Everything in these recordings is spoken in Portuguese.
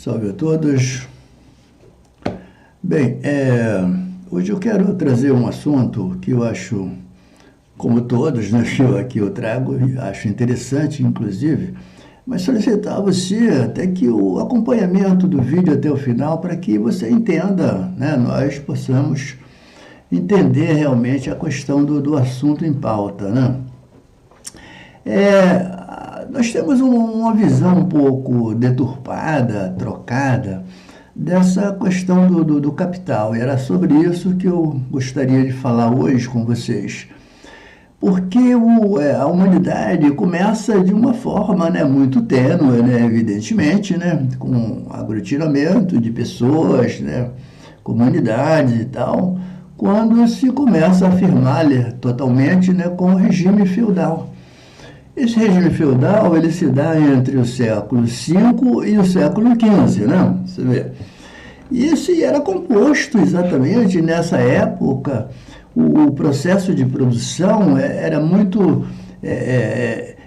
Salve a todos. Bem, hoje eu quero trazer um assunto que eu acho, como todos, né, que eu trago, acho interessante, inclusive, mas solicitar a você até que o acompanhamento do vídeo até o final, para que você entenda, né, nós possamos entender realmente a questão do assunto em pauta, né? Nós temos uma visão um pouco deturpada, trocada, dessa questão do capital. E era sobre isso que eu gostaria de falar hoje com vocês. Porque a humanidade começa de uma forma, né, muito tênue, né, evidentemente, né, com aglutinamento de pessoas, né, comunidades e tal, quando se começa a afirmar totalmente, né, com o regime feudal. Esse regime feudal, ele se dá entre o século V e o século XV, né? Você vê. E esse era composto exatamente nessa época. O processo de produção era muito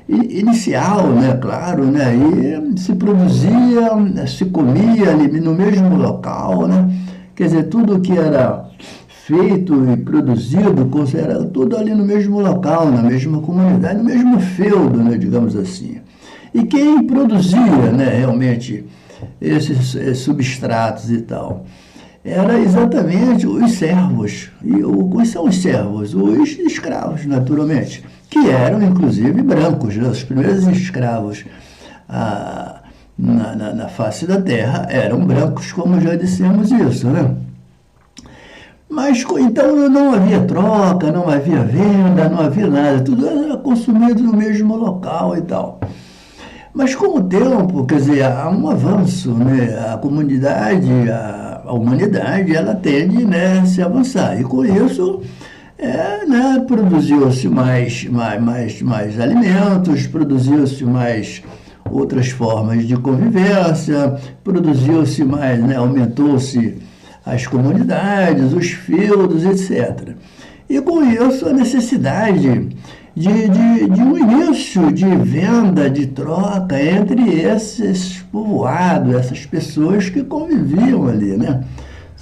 inicial, né? Claro, né? E se produzia, se comia ali no mesmo local, né? Quer dizer, tudo que era feito e produzido, era tudo ali no mesmo local, na mesma comunidade, no mesmo feudo, né, digamos assim. E quem produzia, né, realmente esses substratos e tal, era exatamente os servos. E quais são os servos? Os escravos, naturalmente, que eram, inclusive, brancos, né? Os primeiros escravos na face da terra eram brancos, como já dissemos isso, né? Mas, então, não havia troca, não havia venda, não havia nada, tudo era consumido no mesmo local e tal. Mas, com o tempo, quer dizer, há um avanço, né? A comunidade, a humanidade, ela tende, né, a se avançar. E, com isso, né, produziu-se mais alimentos, produziu-se mais outras formas de convivência, produziu-se mais, né, aumentou-se as comunidades, os feudos, etc. E com isso a necessidade de um início de venda, de troca entre esses povoados, essas pessoas que conviviam ali, né?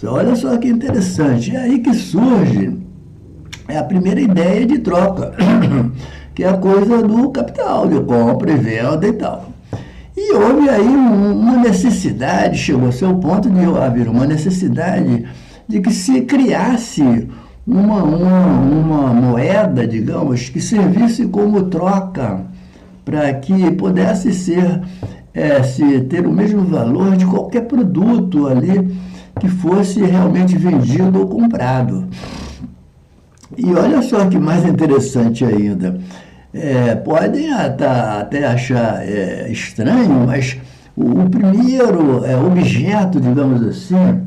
Olha só que interessante, é aí que surge a primeira ideia de troca, que é a coisa do capital, de compra e venda e tal. E houve aí uma necessidade, chegou-se ao ponto de haver uma necessidade de que se criasse uma moeda, digamos, que servisse como troca para que pudesse ter o mesmo valor de qualquer produto ali que fosse realmente vendido ou comprado. E olha só que mais interessante ainda. Podem até achar estranho, mas o primeiro objeto, digamos assim,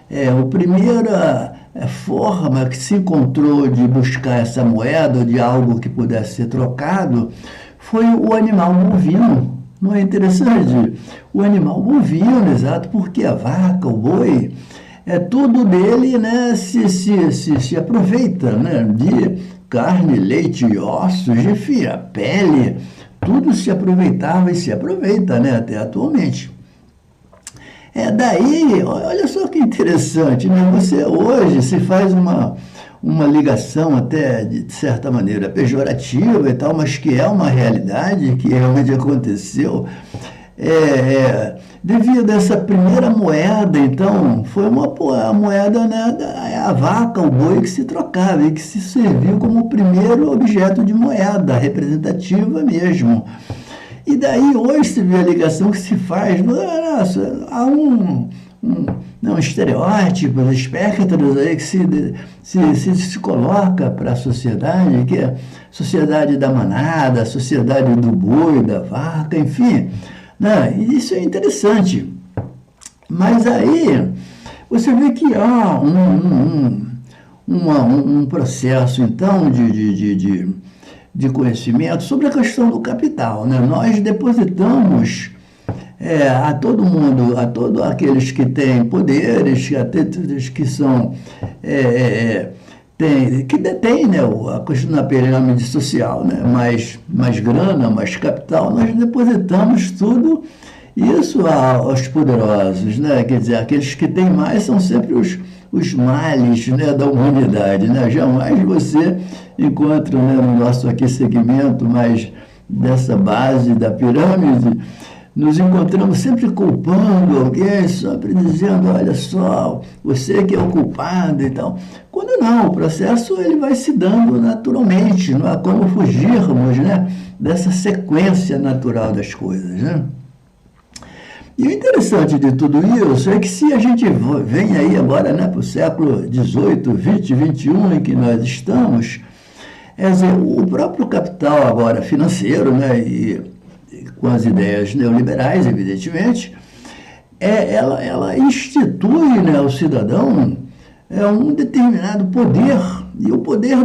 a primeira forma que se encontrou de buscar essa moeda, de algo que pudesse ser trocado, foi o animal bovino. Não é interessante? O animal bovino, exato, porque a vaca, o boi, tudo dele, né, se aproveita, né, de carne, leite, ossos, enfim, a pele, tudo se aproveitava e se aproveita, né, até atualmente. Daí, olha só que interessante, né? Você hoje se faz uma ligação até, de certa maneira, pejorativa e tal, mas que é uma realidade, que realmente aconteceu. Devido a essa primeira moeda, então, foi a moeda, né, a vaca, o boi que se trocava e que se serviu como o primeiro objeto de moeda, representativa mesmo. E daí hoje se vê a ligação que se faz, nossa, há um estereótipo, espectros aí que se coloca para a sociedade, que é a sociedade da manada, a sociedade do boi, da vaca, enfim. Né? E isso é interessante. Mas aí você vê que há um processo, então, de conhecimento sobre a questão do capital. Né? Nós depositamos a todo mundo, a todos aqueles que têm poderes, que são... que detém, né, a questão da pirâmide social, né, mais grana, mais capital, nós depositamos tudo Isso aos poderosos, né? Quer dizer, aqueles que têm mais são sempre os males, né, da humanidade, né? Jamais você encontra, né, no nosso aqui segmento mais dessa base da pirâmide, nos encontramos sempre culpando alguém, sempre dizendo, olha só, você que é o culpado e tal. Quando não, o processo ele vai se dando naturalmente, não há como fugirmos, né, dessa sequência natural das coisas, né? E o interessante de tudo isso é que se a gente vem aí agora, né, para o século XVIII, XX, XXI em que nós estamos, quer dizer, o próprio capital agora financeiro, né, e com as ideias neoliberais, evidentemente, ela institui, né, ao cidadão um determinado poder, e o poder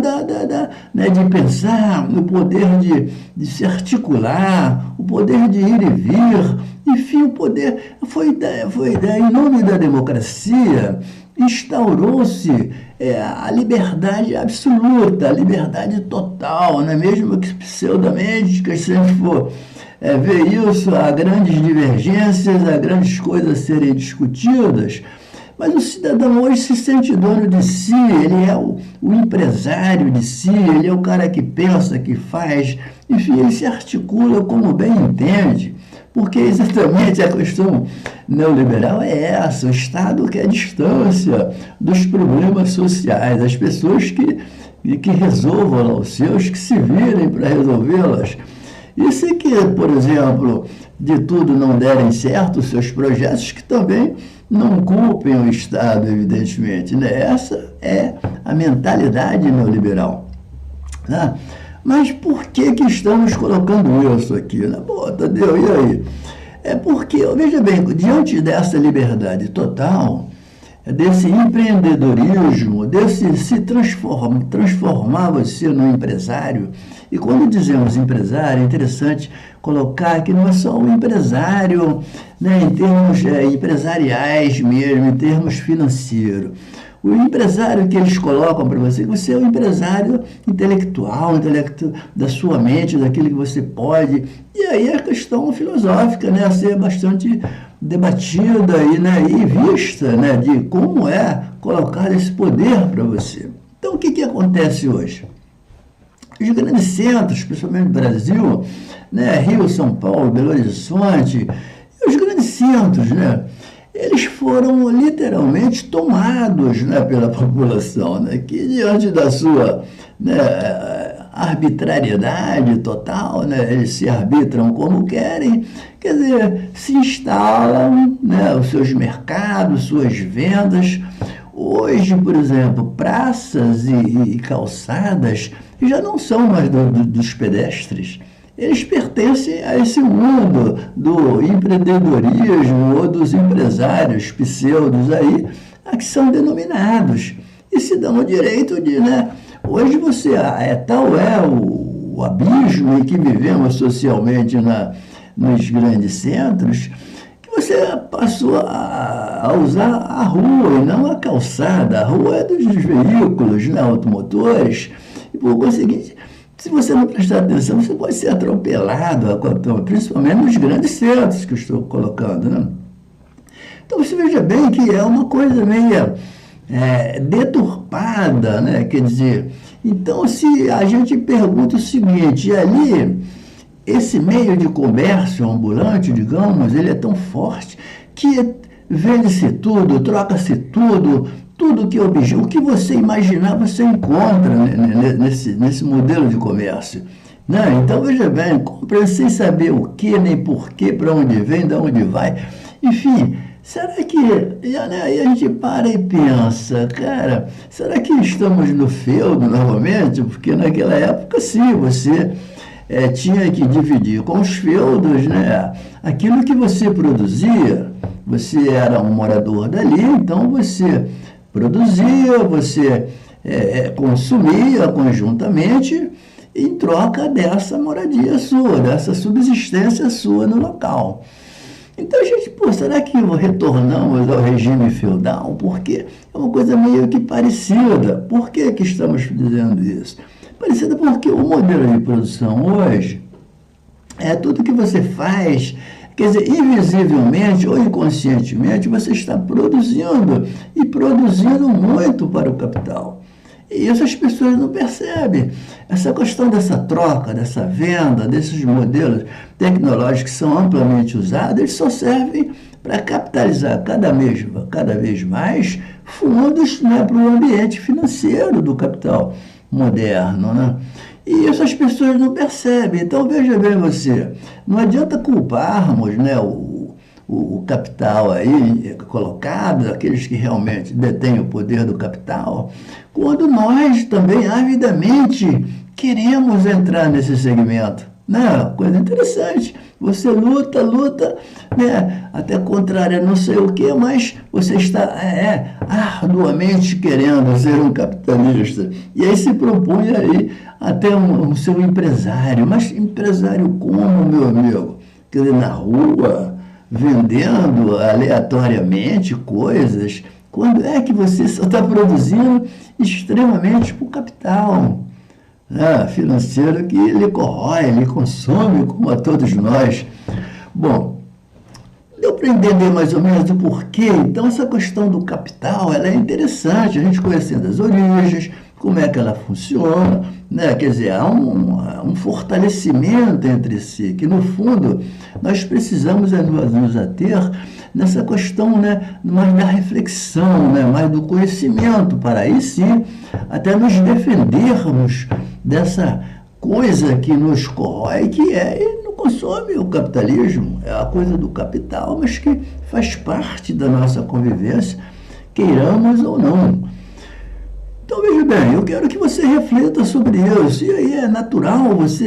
né, de pensar, o poder de se articular, o poder de ir e vir, enfim, o poder em nome da democracia, instaurou-se a liberdade absoluta, a liberdade total, não é mesmo que pseudamente, que se a gente for ver isso, há grandes divergências, há grandes coisas a serem discutidas, mas o cidadão hoje se sente dono de si, ele é o empresário de si, ele é o cara que pensa, que faz, enfim, ele se articula como bem entende, porque exatamente a questão neoliberal é essa, o Estado quer distância dos problemas sociais, as pessoas que resolvam os seus, que se virem para resolvê-las. E se que, por exemplo, de tudo não derem certo os seus projetos, que também não culpem o Estado, evidentemente, né? Essa é a mentalidade neoliberal, né? Mas por que estamos colocando isso aqui, né? Pô, Tadeu, e aí? É porque, veja bem, diante dessa liberdade total, desse empreendedorismo, desse se transformar você no empresário. E quando dizemos empresário, é interessante colocar que não é só um empresário, né, em termos empresariais mesmo, em termos financeiros. O empresário que eles colocam para você, você é um empresário intelectual, da sua mente, daquilo que você pode. E aí a questão filosófica, né, a ser bastante debatida e vista, né, de como é colocar esse poder para você. Então, o que acontece hoje? Os grandes centros, principalmente no Brasil, né, Rio, São Paulo, Belo Horizonte, os grandes centros, né, eles foram literalmente tomados, né, pela população, né, que diante da sua, né, arbitrariedade total, né, eles se arbitram como querem, quer dizer, se instalam, né, os seus mercados, suas vendas. Hoje, por exemplo, praças e calçadas já não são mais dos pedestres. Eles pertencem a esse mundo do empreendedorismo ou dos empresários pseudos aí, a que são denominados. E se dão o direito de, né, hoje você, tal é o abismo em que vivemos socialmente nos grandes centros, que você passou a usar a rua e não a calçada. A rua é dos veículos, né, automotores, e por conseguinte, se você não prestar atenção, você pode ser atropelado, principalmente nos grandes centros que eu estou colocando, né? Então você veja bem que é uma coisa meio deturpada, né? Quer dizer, então se a gente pergunta o seguinte, ali, esse meio de comércio ambulante, digamos, ele é tão forte que vende-se tudo, troca-se tudo, tudo que o que você imaginar, você encontra nesse modelo de comércio. Né? Então, veja bem, compra sem saber o que, nem porquê, para onde vem, de onde vai. Enfim, será que... Aí a gente para e pensa, cara, será que estamos no feudo novamente? Porque naquela época, sim, você tinha que dividir com os feudos, né? Aquilo que você produzia, você era um morador dali, então você produzia, você consumia conjuntamente em troca dessa moradia sua, dessa subsistência sua no local. Então, gente, será que retornamos ao regime feudal? Porque é uma coisa meio que parecida. Por que estamos dizendo isso? Parecida porque o modelo de produção hoje, tudo que você faz, Quer dizer, invisivelmente ou inconscientemente, você está produzindo e produzindo muito para o capital. E isso as pessoas não percebem. Essa questão dessa troca, dessa venda, desses modelos tecnológicos que são amplamente usados, eles só servem para capitalizar cada vez mais fundos, né, para o ambiente financeiro do capital moderno, né? E isso as pessoas não percebem. Então, veja bem você, não adianta culparmos, né, o capital aí colocado, aqueles que realmente detêm o poder do capital, quando nós também avidamente queremos entrar nesse segmento. Né? Coisa interessante. Você luta, né? Até contrário, não sei o que, mas você está arduamente querendo ser um capitalista. E aí se propõe aí até um ser um empresário. Mas empresário como, meu amigo? Quer dizer, na rua, vendendo aleatoriamente coisas. Quando é que você só está produzindo extremamente para o capital? Financeiro que lhe corrói, lhe consome, como a todos nós. Bom, deu para entender mais ou menos o porquê. Então, essa questão do capital, ela é interessante, a gente conhecendo as origens, como é que ela funciona, né? Quer dizer, há um fortalecimento entre si, que no fundo nós precisamos nos ater nessa questão, né, mais da reflexão, né, mais do conhecimento, para aí sim até nos defendermos dessa coisa que nos corrói, que e não consome o capitalismo, é a coisa do capital, mas que faz parte da nossa convivência, queiramos ou não. Então, veja bem, eu quero que você reflita sobre isso. E aí é natural você,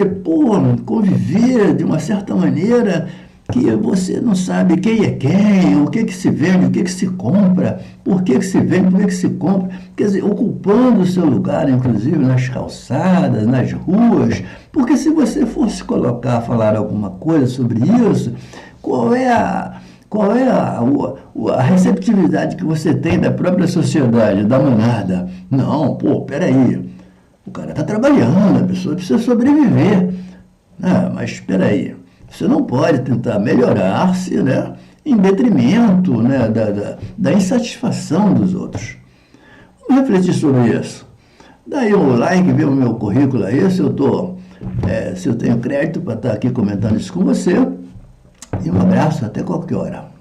conviver de uma certa maneira que você não sabe quem é quem, o que se vende, o que se compra, por que se vende, por que se compra. Quer dizer, ocupando o seu lugar, inclusive, nas calçadas, nas ruas. Porque se você fosse falar alguma coisa sobre isso, qual é a receptividade que você tem da própria sociedade, da manada? Não, peraí, o cara está trabalhando, a pessoa precisa sobreviver. Mas espera aí, você não pode tentar melhorar-se, né, em detrimento, né, da insatisfação dos outros. Vamos refletir sobre isso. Daí um like, vê o meu currículo aí, se eu tenho crédito para estar aqui comentando isso com você. E um abraço, até qualquer hora.